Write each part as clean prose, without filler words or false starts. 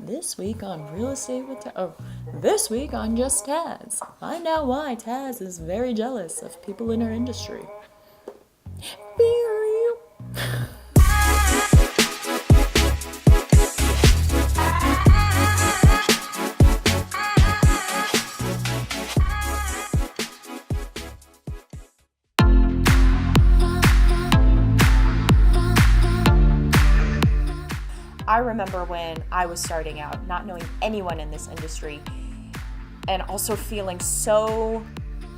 This week on Real Estate with this week on Just Tazz. Find out why Tazz is very jealous of people in her industry. Be real. I remember when I was starting out, not knowing anyone in this industry, and also feeling so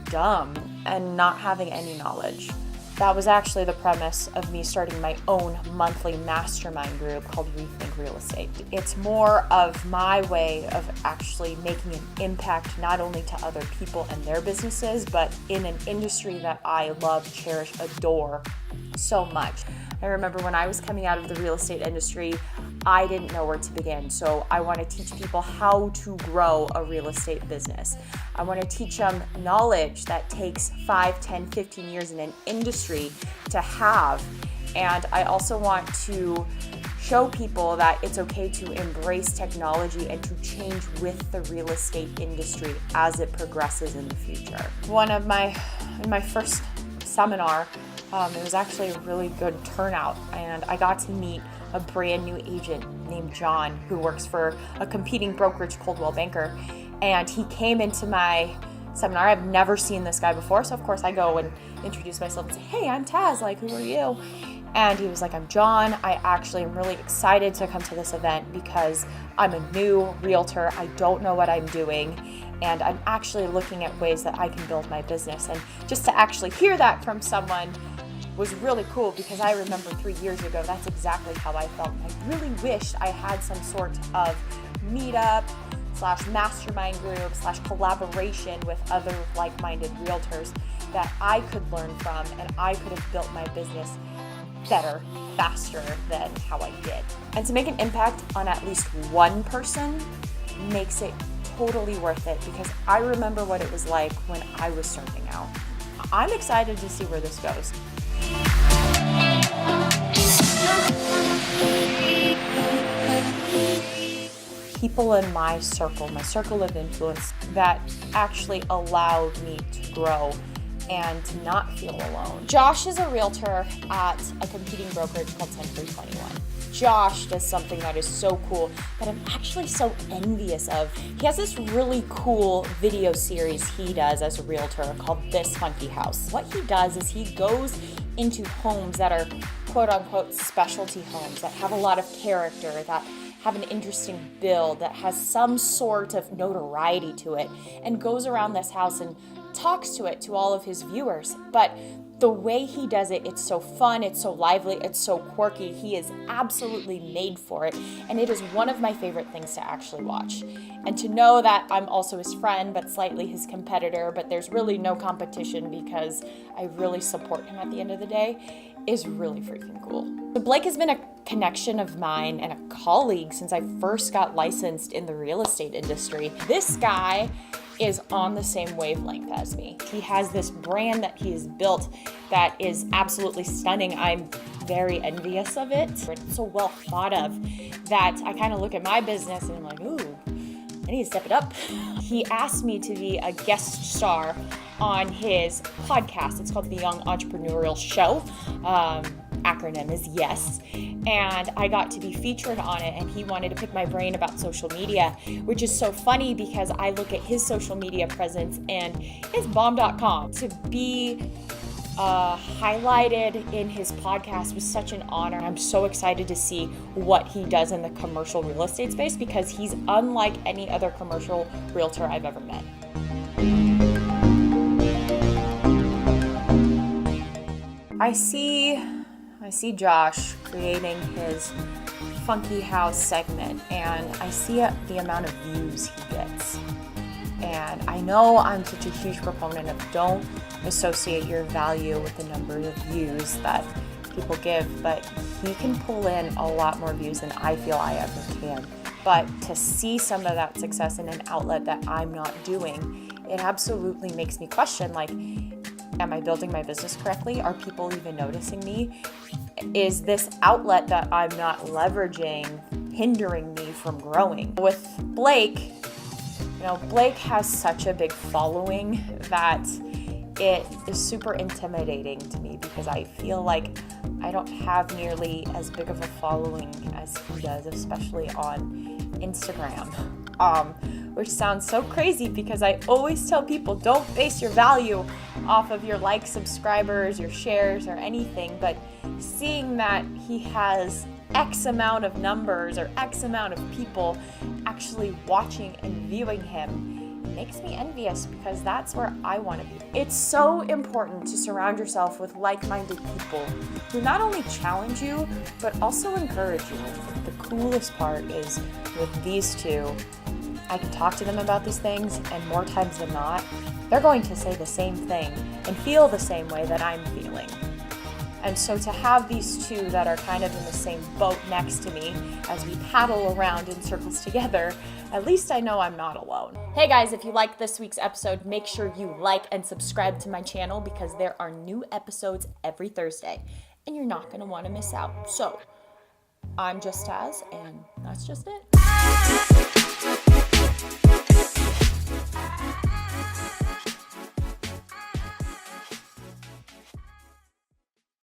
dumb and not having any knowledge. That was actually the premise of me starting my own monthly mastermind group called Rethink Real Estate. It's more of my way of actually making an impact not only to other people and their businesses, but in an industry that I love, cherish, adore so much. I remember when I was coming out of the real estate industry, I didn't know where to begin. So I want to teach people how to grow a real estate business. I want to teach them knowledge that takes 5, 10, 15 years in an industry to have. And I also want to show people that it's okay to embrace technology and to change with the real estate industry as it progresses in the future. In my first seminar, it was actually a really good turnout, and I got to meet a brand new agent named John who works for a competing brokerage, Coldwell Banker, and he came into my seminar. I've never seen this guy before, so of course I go and introduce myself and say, "Hey, I'm Tazz, who are you?" And he was like, "I'm John. I actually am really excited to come to this event because I'm a new realtor. I don't know what I'm doing, and I'm actually looking at ways that I can build my business." And just to actually hear that from someone was really cool, because I remember 3 years ago, that's exactly how I felt. I really wished I had some sort of meetup / mastermind group / collaboration with other like-minded realtors that I could learn from, and I could have built my business better, faster than how I did. And to make an impact on at least one person makes it totally worth it, because I remember what it was like when I was starting out. I'm excited to see where this goes. People in my circle of influence that actually allowed me to grow and to not feel alone. Josh is a realtor at a competing brokerage called 10321. Josh does something that is so cool that I'm actually so envious of. He has this really cool video series he does as a realtor called This Funky House. What he does is he goes into homes that are quote unquote specialty homes that have a lot of character, that have an interesting build, that has some sort of notoriety to it, and goes around this house and talks to it to all of his viewers. But the way he does it, it's so fun, it's so lively, it's so quirky. He is absolutely made for it, and it is one of my favorite things to actually watch. And to know that I'm also his friend, but slightly his competitor, but there's really no competition because I really support him at the end of the day, is really freaking cool. So Blake has been a connection of mine and a colleague since I first got licensed in the real estate industry. This guy is on the same wavelength as me. He has this brand that he has built that is absolutely stunning. I'm very envious of it. It's so well thought of that I kind of look at my business and I'm like, ooh, I need to step it up. He asked me to be a guest star on his podcast. It's called The Young Entrepreneurial Show. Acronym is YES, and I got to be featured on it, and he wanted to pick my brain about social media, which is so funny because I look at his social media presence and it's bomb.com. To be highlighted in his podcast was such an honor. I'm so excited to see what he does in the commercial real estate space, because he's unlike any other commercial realtor I've ever met. I see Josh creating his Funky House segment, and I see the amount of views he gets. And I know I'm such a huge proponent of don't associate your value with the number of views that people give, but he can pull in a lot more views than I feel I ever can. But to see some of that success in an outlet that I'm not doing, it absolutely makes me question, am I building my business correctly? Are people even noticing me? Is this outlet that I'm not leveraging hindering me from growing. With Blake, Blake has such a big following that it is super intimidating to me because I feel like I don't have nearly as big of a following as he does, especially on Instagram. Which sounds so crazy because I always tell people don't base your value off of your likes, subscribers, your shares, or anything, but seeing that he has X amount of numbers or X amount of people actually watching and viewing him makes me envious because that's where I want to be. It's so important to surround yourself with like-minded people who not only challenge you, but also encourage you. The coolest part is with these two, I can talk to them about these things, and more times than not, they're going to say the same thing and feel the same way that I'm feeling. And so to have these two that are kind of in the same boat next to me as we paddle around in circles together, at least I know I'm not alone. Hey guys, if you liked this week's episode, make sure you like and subscribe to my channel because there are new episodes every Thursday and you're not gonna wanna miss out. So, I'm just Tazz, and that's just it.